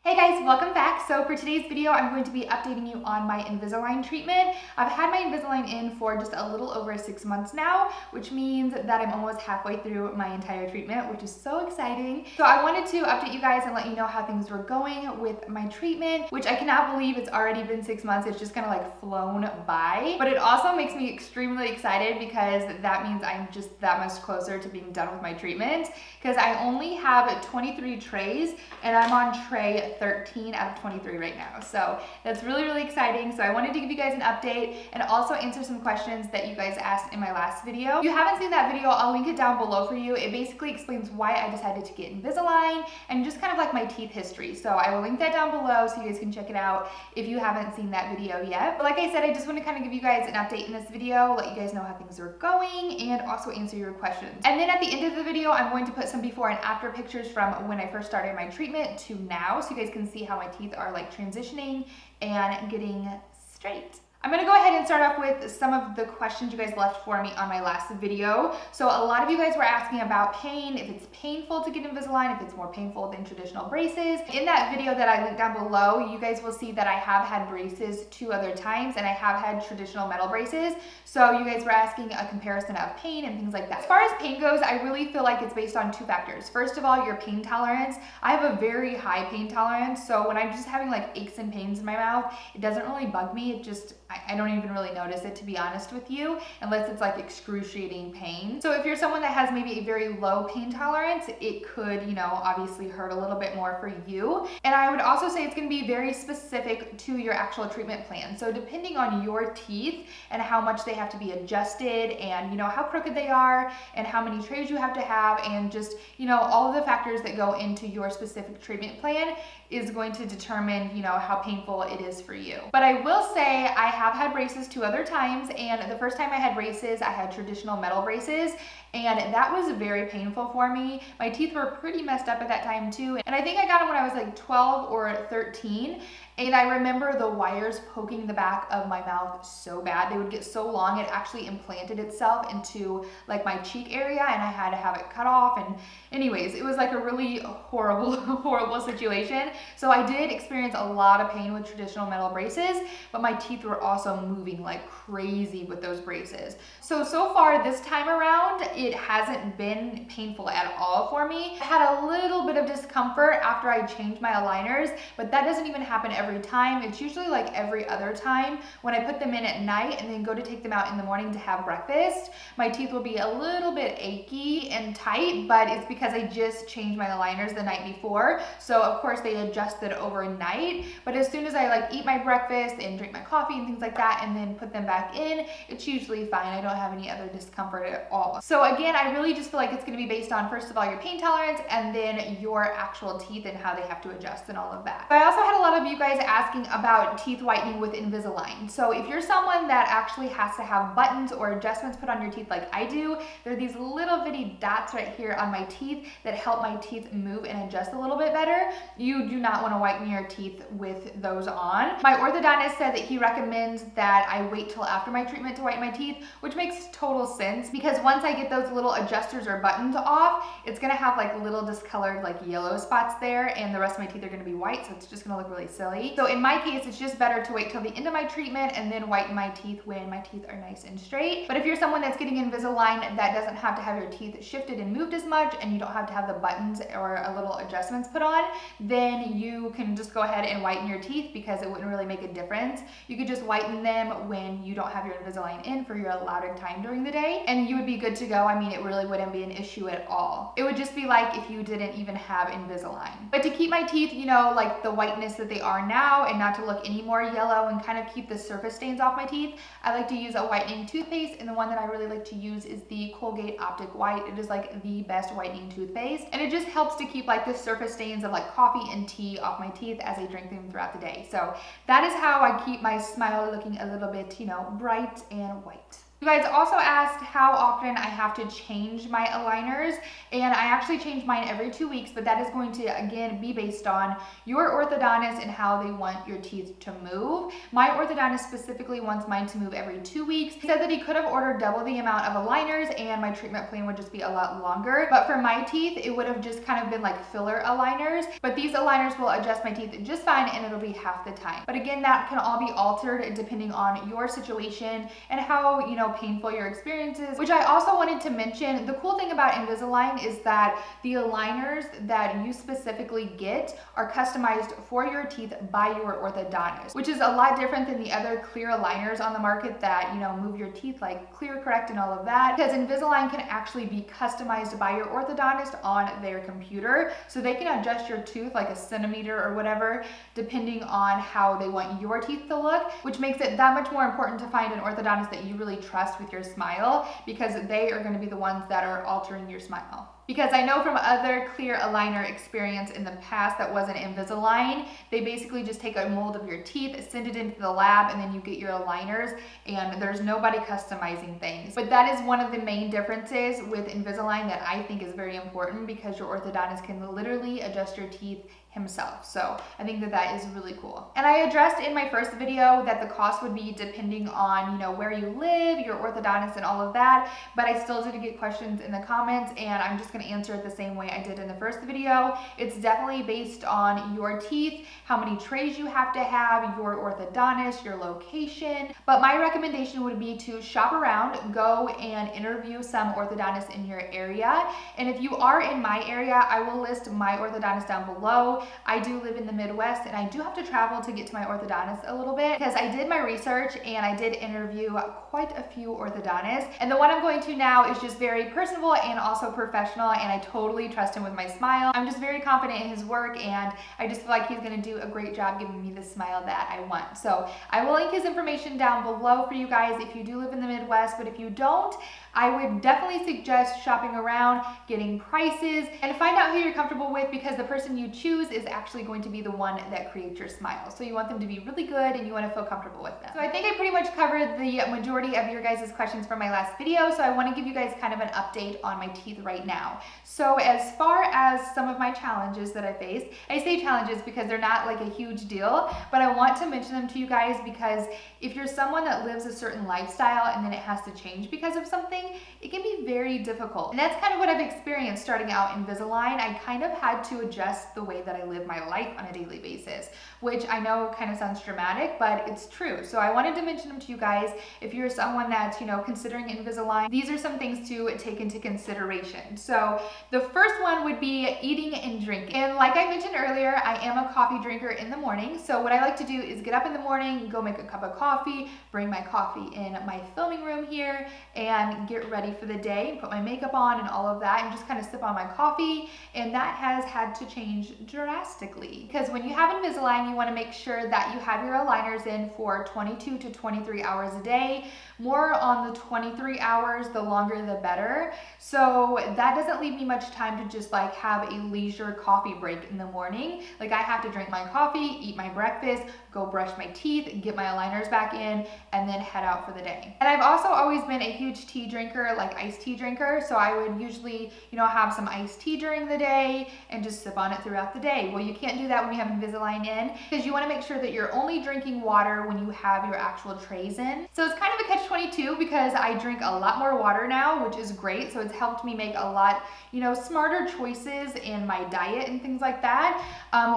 Hey guys, welcome back. So for today's video, I'm going to be updating you on my Invisalign treatment. I've had my Invisalign in for just a little over 6 months now, which means that I'm almost halfway through my entire treatment, which is so exciting. So I wanted to update you guys and let you know how things were going with my treatment, which I cannot believe it's already been 6 months. It's just kind of like flown by, but it also makes me extremely excited because that means I'm just that much closer to being done with my treatment, because I only have 23 trays and I'm on tray 13 out of 23 right now. So that's really exciting. So I wanted to give you guys an update and also answer some questions that you guys asked in my last video. If you haven't seen that video, I'll link it down below for you. It basically explains why I decided to get Invisalign and just kind of like my teeth history. So I will link that down below so you guys can check it out if you haven't seen that video yet. But like I said, I just want to kind of give you guys an update in this video, let you guys know how things are going, and also answer your questions. And then at the end of the video, I'm going to put some before and after pictures from when I first started my treatment to now, so you guys can see how my teeth are like transitioning and getting straight. I'm gonna go ahead and start off with some of the questions you guys left for me on my last video. So a lot of you guys were asking about pain, if it's painful to get Invisalign, if it's more painful than traditional braces. In that video that I linked down below, you guys will see that I have had braces 2 other times and I have had traditional metal braces. So you guys were asking a comparison of pain and things like that. As far as pain goes, I really feel like it's based on 2 factors. First of all, your pain tolerance. I have a very high pain tolerance, so when I'm just having like aches and pains in my mouth, it doesn't really bug me. It just, I don't even really notice it, to be honest with you, unless it's like excruciating pain. So if you're someone that has maybe a very low pain tolerance, it could, you know, obviously hurt a little bit more for you. And I would also say it's gonna be very specific to your actual treatment plan. So depending on your teeth and how much they have to be adjusted and, you know, how crooked they are and how many trays you have to have and just, you know, all of the factors that go into your specific treatment plan is going to determine, you know, how painful it is for you. But I will say I have had braces 2 other times, and the first time I had braces, I had traditional metal braces, and that was very painful for me. My teeth were pretty messed up at that time too, and I think I got them when I was like 12 or 13. And I remember the wires poking the back of my mouth so bad. They would get so long, it actually implanted itself into like my cheek area and I had to have it cut off. And anyways, it was like a really horrible situation. So I did experience a lot of pain with traditional metal braces, but my teeth were also moving like crazy with those braces. So far this time around, it hasn't been painful at all for me. I had a little bit of discomfort after I changed my aligners, but that doesn't even happen every time. It's usually like every other time when I put them in at night and then go to take them out in the morning to have breakfast. My teeth will be a little bit achy and tight, but it's because I just changed my aligners the night before. So of course they adjusted overnight, but as soon as I like eat my breakfast and drink my coffee and things like that and then put them back in, it's usually fine. I don't have any other discomfort at all. So again, I really just feel like it's going to be based on, first of all, your pain tolerance and then your actual teeth and how they have to adjust and all of that. But I also had a lot of you guys asking about teeth whitening with Invisalign. So if you're someone that actually has to have buttons or adjustments put on your teeth like I do, there are these little bitty dots right here on my teeth that help my teeth move and adjust a little bit better. You do not want to whiten your teeth with those on. My orthodontist said that he recommends that I wait till after my treatment to whiten my teeth, which makes total sense because once I get those little adjusters or buttons off, it's gonna have like little discolored like yellow spots there and the rest of my teeth are gonna be white, so it's just gonna look really silly. So in my case, it's just better to wait till the end of my treatment and then whiten my teeth when my teeth are nice and straight. But if you're someone that's getting Invisalign that doesn't have to have your teeth shifted and moved as much and you don't have to have the buttons or a little adjustments put on, then you can just go ahead and whiten your teeth because it wouldn't really make a difference. You could just whiten them when you don't have your Invisalign in for your allotted time during the day and you would be good to go. I mean, it really wouldn't be an issue at all. It would just be like if you didn't even have Invisalign. But to keep my teeth, you know, like the whiteness that they are now and not to look any more yellow and kind of keep the surface stains off my teeth, I like to use a whitening toothpaste, and the one that I really like to use is the Colgate Optic White. It is like the best whitening toothpaste, and it just helps to keep like the surface stains of like coffee and tea off my teeth as I drink them throughout the day. So that is how I keep my smile looking a little bit, you know, bright and white. You guys also asked how often I have to change my aligners, and I actually change mine every 2 weeks, but that is going to again be based on your orthodontist and how they want your teeth to move. My orthodontist specifically wants mine to move every 2 weeks. He said that he could have ordered double the amount of aligners and my treatment plan would just be a lot longer, but for my teeth it would have just kind of been like filler aligners, but these aligners will adjust my teeth just fine and it'll be half the time. But again, that can all be altered depending on your situation and how, you know, painful your experience is. Which I also wanted to mention, the cool thing about Invisalign is that the aligners that you specifically get are customized for your teeth by your orthodontist, which is a lot different than the other clear aligners on the market that, you know, move your teeth like clear correct and all of that, because Invisalign can actually be customized by your orthodontist on their computer, so they can adjust your tooth like a centimeter or whatever depending on how they want your teeth to look, which makes it that much more important to find an orthodontist that you really trust with your smile, because they are going to be the ones that are altering your smile. Because I know from other clear aligner experience in the past that wasn't Invisalign, they basically just take a mold of your teeth, send it into the lab, and then you get your aligners, and there's nobody customizing things. But that is one of the main differences with Invisalign that I think is very important, because your orthodontist can literally adjust your teeth himself. So I think that that is really cool. And I addressed in my first video that the cost would be depending on, you know, where you live, your orthodontist and all of that, but I still did get questions in the comments and I'm just going to answer it the same way I did in the first video. It's definitely based on your teeth, how many trays you have to have, your orthodontist, your location. But my recommendation would be to shop around, go and interview some orthodontists in your area. And if you are in my area, I will list my orthodontist down below. I do live in the Midwest and I do have to travel to get to my orthodontist a little bit, because I did my research and I did interview quite a few orthodontists. And the one I'm going to now is just very personable and also professional, and I totally trust him with my smile. I'm just very confident in his work and I just feel like he's going to do a great job giving me the smile that I want. So I will link his information down below for you guys if you do live in the Midwest, but if you don't, I would definitely suggest shopping around, getting prices, and find out who you're comfortable with, because the person you choose is actually going to be the one that creates your smile. So you want them to be really good and you want to feel comfortable with them. So I think I pretty much covered the majority of your guys' questions from my last video, so I want to give you guys kind of an update on my teeth right now. So as far as some of my challenges that I faced, I say challenges because they're not like a huge deal, but I want to mention them to you guys because if you're someone that lives a certain lifestyle and then it has to change because of something, it can be very difficult. And that's kind of what I've experienced starting out in Invisalign. I kind of had to adjust the way that I live my life on a daily basis, which I know kind of sounds dramatic, but it's true. So I wanted to mention them to you guys. If you're someone that's, you know, considering Invisalign, these are some things to take into consideration. So the first one would be eating and drinking. And like I mentioned earlier, I am a coffee drinker in the morning. So what I like to do is get up in the morning, go make a cup of coffee, bring my coffee in my filming room here, and get ready for the day, put my makeup on and all of that, and just kind of sip on my coffee. And that has had to change drastically, because when you have Invisalign, you want to make sure that you have your aligners in for 22 to 23 hours a day. More on the 23 hours, the longer the better. So that doesn't leave me much time to just like have a leisure coffee break in the morning. Like I have to drink my coffee, eat my breakfast, go brush my teeth, get my aligners back in, and then head out for the day. And I've also always been a huge tea drinker, like iced tea drinker. So I would usually, you know, have some iced tea during the day and just sip on it throughout the day. Well, you can't do that when you have Invisalign in, because you want to make sure that you're only drinking water when you have your actual trays in. So it's kind of a catch-22 because I drink a lot more water now, which is great. So it's helped me make a lot, you know, smarter choices in my diet and things like that,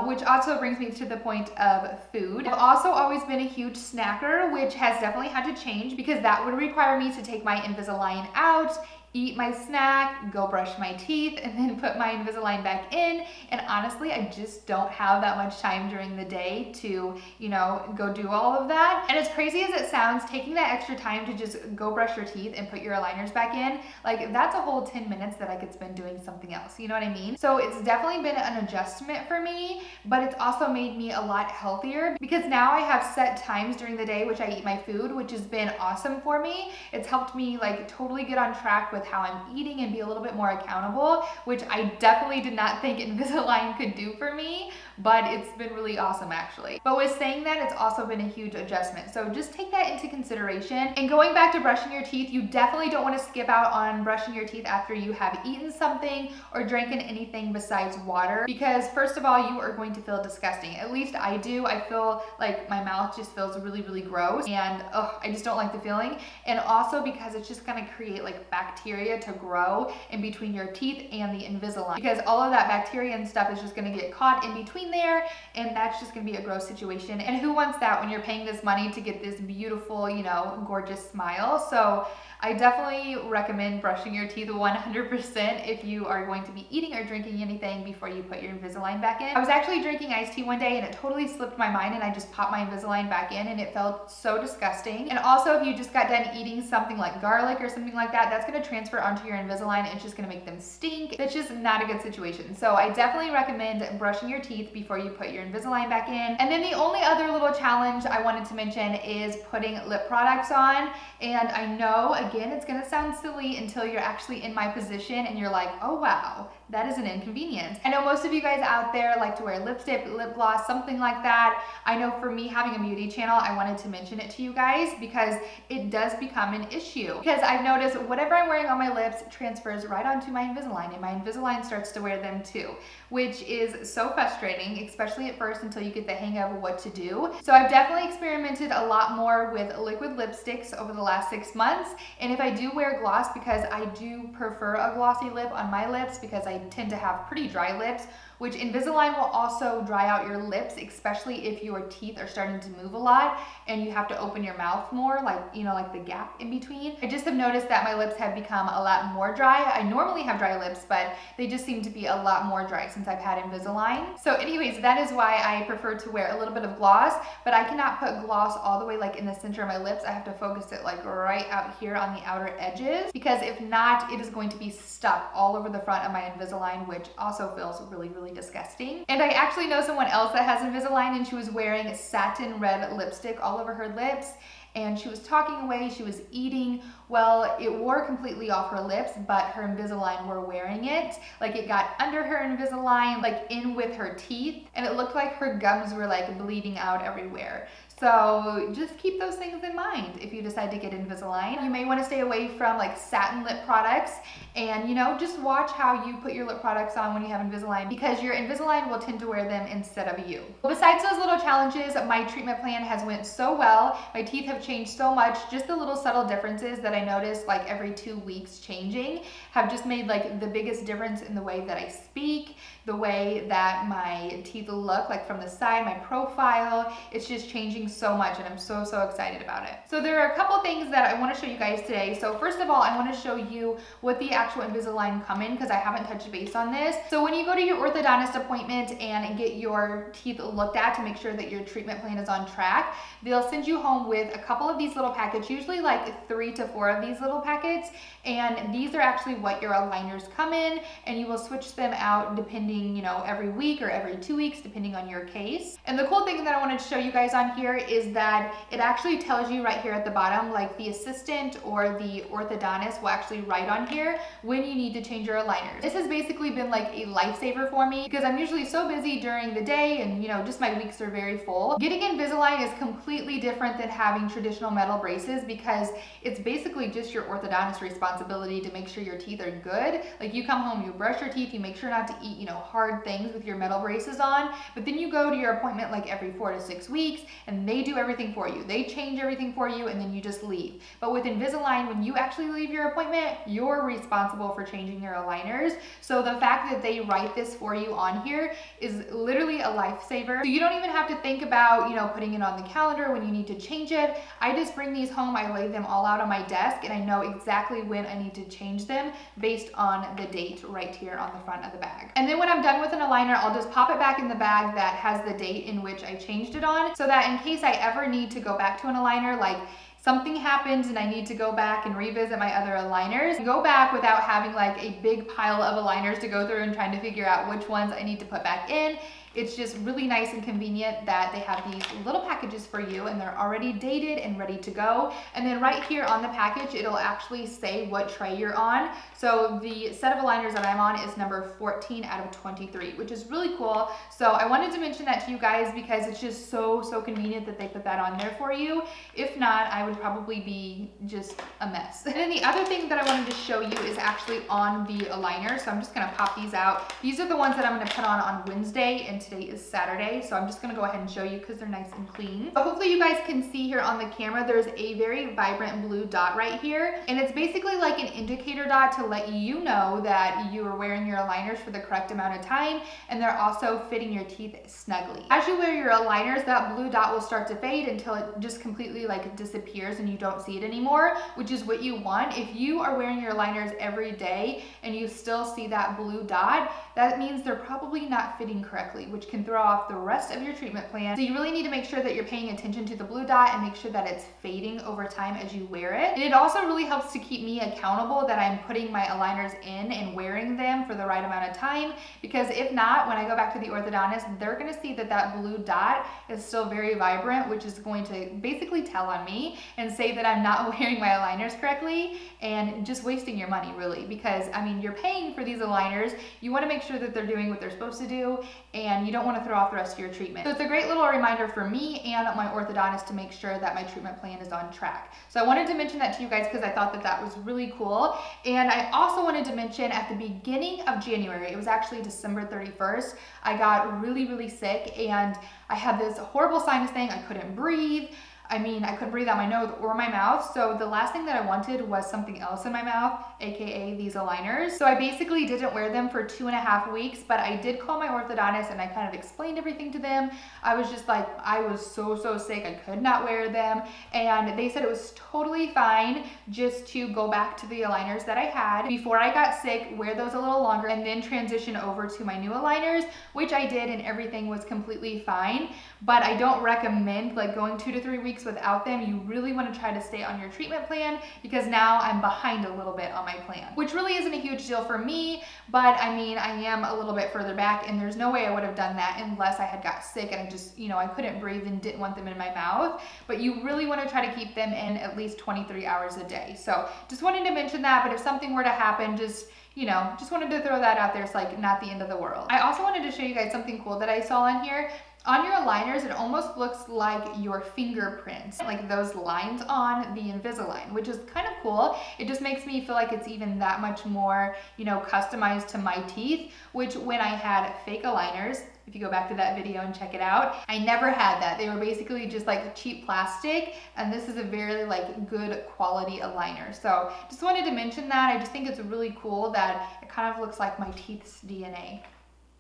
which also brings me to the point of food. I've also always been a huge snacker, which has definitely had to change because that would require me to take my Invisalign out, eat my snack, go brush my teeth, and then put my Invisalign back in. And honestly, I just don't have that much time during the day to, you know, go do all of that. And as crazy as it sounds, taking that extra time to just go brush your teeth and put your aligners back in, like that's a whole 10 minutes that I could spend doing something else, you know what I mean? So it's definitely been an adjustment for me, but it's also made me a lot healthier because now I have set times during the day which I eat my food, which has been awesome for me. It's helped me like totally get on track with how I'm eating and be a little bit more accountable, which I definitely did not think Invisalign could do for me, but it's been really awesome actually. But with saying that, it's also been a huge adjustment. So just take that into consideration. And going back to brushing your teeth, you definitely don't want to skip out on brushing your teeth after you have eaten something or drinking anything besides water, because first of all, you are going to feel disgusting. At least I do. I feel like my mouth just feels really, really gross, and I just don't like the feeling. And also because it's just going to create like bacteria to grow in between your teeth and the Invisalign, because all of that bacteria and stuff is just going to get caught in between there, and that's just going to be a gross situation. And who wants that when you're paying this money to get this beautiful, you know, gorgeous smile? So I definitely recommend brushing your teeth 100% if you are going to be eating or drinking anything before you put your Invisalign back in. I was actually drinking iced tea one day and it totally slipped my mind, and I just popped my Invisalign back in and it felt so disgusting. And also, if you just got done eating something like garlic or something like that, that's gonna transfer onto your Invisalign and it's just gonna make them stink. That's just not a good situation. So I definitely recommend brushing your teeth before you put your Invisalign back in. And then the only other little challenge I wanted to mention is putting lip products on. And I know, again, it's gonna sound silly until you're actually in my position and you're like, oh wow, that is an inconvenience. I know most of you guys out there like to wear lipstick, lip gloss, something like that. I know for me, having a beauty channel, I wanted to mention it to you guys because it does become an issue. Because I've noticed whatever I'm wearing on my lips transfers right onto my Invisalign, and my Invisalign starts to wear them too, which is so frustrating, especially at first until you get the hang of what to do. So I've definitely experimented a lot more with liquid lipsticks over the last 6 months. And if I do wear gloss, because I do prefer a glossy lip on my lips because I tend to have pretty dry lips, which Invisalign will also dry out your lips, especially if your teeth are starting to move a lot and you have to open your mouth more, like, you know, like the gap in between. I just have noticed that my lips have become a lot more dry. I normally have dry lips, but they just seem to be a lot more dry since I've had Invisalign. So anyways, that is why I prefer to wear a little bit of gloss, but I cannot put gloss all the way like in the center of my lips. I have to focus it like right out here on the outer edges, because if not, it is going to be stuck all over the front of my Invisalign, which also feels really, really disgusting. And I actually know someone else that has Invisalign, and she was wearing satin red lipstick all over her lips, and she was talking away, she was eating. Well, it wore completely off her lips, but her Invisalign were wearing it. Like, it got under her Invisalign, like in with her teeth, and it looked like her gums were like bleeding out everywhere. So just keep those things in mind if you decide to get Invisalign. You may want to stay away from like satin lip products, and you know, just watch how you put your lip products on when you have Invisalign, because your Invisalign will tend to wear them instead of you. Besides those little challenges, my treatment plan has went so well. My teeth have changed so much. Just the little subtle differences that I noticed like every 2 weeks changing have just made like the biggest difference in the way that I speak, the way that my teeth look like from the side, my profile. It's just changing so much, and I'm so excited about it. So there are a couple things that I want to show you guys today. So first of all, I want to show you what the actual Invisalign come in, because I haven't touched base on this. So when you go to your orthodontist appointment and get your teeth looked at to make sure that your treatment plan is on track, they'll send you home with a couple of these little packets, usually like 3 to 4 of these little packets, and these are actually what your aligners come in, and you will switch them out depending, you know, every week or every 2 weeks depending on your case. And the cool thing that I wanted to show you guys on here is that it actually tells you right here at the bottom, like the assistant or the orthodontist will actually write on here when you need to change your aligners. This has basically been like a lifesaver for me, because I'm usually so busy during the day, and you know, just my weeks are very full. Getting Invisalign is completely different than having traditional metal braces, because it's basically just your orthodontist responsibility to make sure your teeth are good. Like, you come home, you brush your teeth, you make sure not to eat, you know, hard things with your metal braces on, but then you go to your appointment like every 4 to 6 weeks and they do everything for you. They change everything for you, and then you just leave. But with Invisalign, when you actually leave your appointment, you're responsible for changing your aligners. So the fact that they write this for you on here is literally a lifesaver. So you don't even have to think about, you know, putting it on the calendar when you need to change it. I just bring these home, I lay them all out on my desk, and I know exactly when I need to change them based on the date right here on the front of the bag. And then when I'm done with an aligner, I'll just pop it back in the bag that has the date in which I changed it on, so that in case I ever need to go back to an aligner, like something happens and I need to go back and revisit my other aligners, go back without having like a big pile of aligners to go through and trying to figure out which ones I need to put back in. It's just really nice and convenient that they have these little packages for you and they're already dated and ready to go. And then right here on the package, it'll actually say what tray you're on. So the set of aligners that I'm on is number 14 out of 23, which is really cool. So I wanted to mention that to you guys because it's just so convenient that they put that on there for you. If not, I would probably be just a mess. And then the other thing that I wanted to show you is actually on the aligner. So I'm just gonna pop these out. These are the ones that I'm gonna put on Wednesday, and today is Saturday. So I'm just gonna go ahead and show you because they're nice and clean. So hopefully you guys can see here on the camera, there's a very vibrant blue dot right here. And it's basically like an indicator dot to let you know that you are wearing your aligners for the correct amount of time, and they're also fitting your teeth snugly. As you wear your aligners, that blue dot will start to fade until it just completely like disappears and you don't see it anymore, which is what you want. If you are wearing your aligners every day and you still see that blue dot, that means they're probably not fitting correctly, which can throw off the rest of your treatment plan. So you really need to make sure that you're paying attention to the blue dot and make sure that it's fading over time as you wear it. And it also really helps to keep me accountable that I'm putting my aligners in and wearing them for the right amount of time, because if not, when I go back to the orthodontist, they're gonna see that that blue dot is still very vibrant, which is going to basically tell on me and say that I'm not wearing my aligners correctly and just wasting your money really, because I mean, you're paying for these aligners. You wanna make sure that they're doing what they're supposed to do, and you don't wanna throw off the rest of your treatment. So it's a great little reminder for me and my orthodontist to make sure that my treatment plan is on track. So I wanted to mention that to you guys because I thought that that was really cool. And I also wanted to mention at the beginning of January, it was actually December 31st, I got really sick and I had this horrible sinus thing. I couldn't breathe. I mean, I couldn't breathe out my nose or my mouth. So the last thing that I wanted was something else in my mouth, AKA these aligners. So I basically didn't wear them for 2.5 weeks, but I did call my orthodontist and I kind of explained everything to them. I was just like, I was so sick. I could not wear them. And they said it was totally fine just to go back to the aligners that I had before I got sick, wear those a little longer, and then transition over to my new aligners, which I did, and everything was completely fine. But I don't recommend like going 2 to 3 weeks without them. You really want to try to stay on your treatment plan, because now I'm behind a little bit on my plan, which really isn't a huge deal for me, but I mean, I am a little bit further back, and there's no way I would have done that unless I had got sick and I just, you know, I couldn't breathe and didn't want them in my mouth. But you really want to try to keep them in at least 23 hours a day. So just wanted to mention that, but if something were to happen, just, you know, just wanted to throw that out there. It's like not the end of the world. I also wanted to show you guys something cool that I saw on here. On your aligners, it almost looks like your fingerprints, like those lines on the Invisalign, which is kind of cool. It just makes me feel like it's even that much more, you know, customized to my teeth, which when I had fake aligners, if you go back to that video and check it out, I never had that. They were basically just like cheap plastic, and this is a very like good quality aligner. So just wanted to mention that. I just think it's really cool that it kind of looks like my teeth's DNA.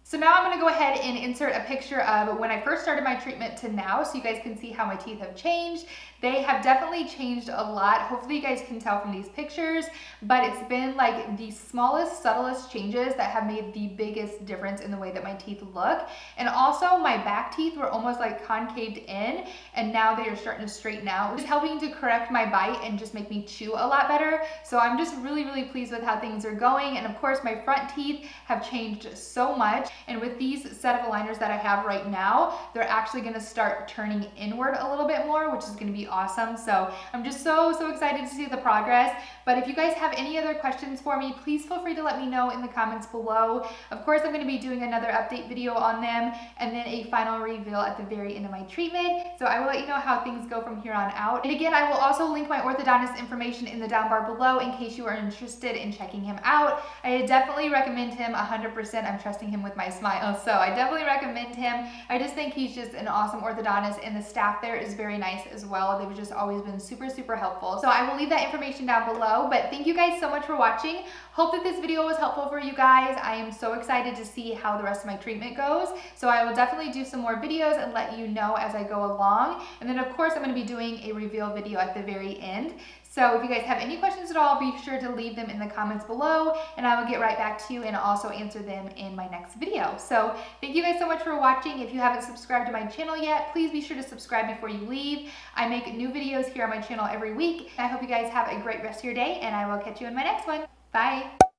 So now I'm gonna go ahead and insert a picture of when I first started my treatment to now, so you guys can see how my teeth have changed. They have definitely changed a lot. Hopefully you guys can tell from these pictures, but it's been like the smallest, subtlest changes that have made the biggest difference in the way that my teeth look. And also my back teeth were almost like concaved in, and now they are starting to straighten out, which is helping to correct my bite and just make me chew a lot better. So I'm just really pleased with how things are going. And of course my front teeth have changed so much. And with these set of aligners that I have right now, they're actually gonna start turning inward a little bit more, which is gonna be awesome. So I'm just so excited to see the progress. But if you guys have any other questions for me, please feel free to let me know in the comments below. Of course, I'm gonna be doing another update video on them and then a final reveal at the very end of my treatment. So I will let you know how things go from here on out. And again, I will also link my orthodontist information in the down bar below in case you are interested in checking him out. I definitely recommend him 100%. I'm trusting him with my smile, so I definitely recommend him. I just think he's just an awesome orthodontist, and the staff there is very nice as well. They've just always been super helpful. So I will leave that information down below, but thank you guys so much for watching. Hope that this video was helpful for you guys. I am so excited to see how the rest of my treatment goes. So I will definitely do some more videos and let you know as I go along. And then of course I'm going to be doing a reveal video at the very end. So if you guys have any questions at all, be sure to leave them in the comments below, and I will get right back to you and also answer them in my next video. So thank you guys so much for watching. If you haven't subscribed to my channel yet, please be sure to subscribe before you leave. I make new videos here on my channel every week. I hope you guys have a great rest of your day, and I will catch you in my next one. Bye.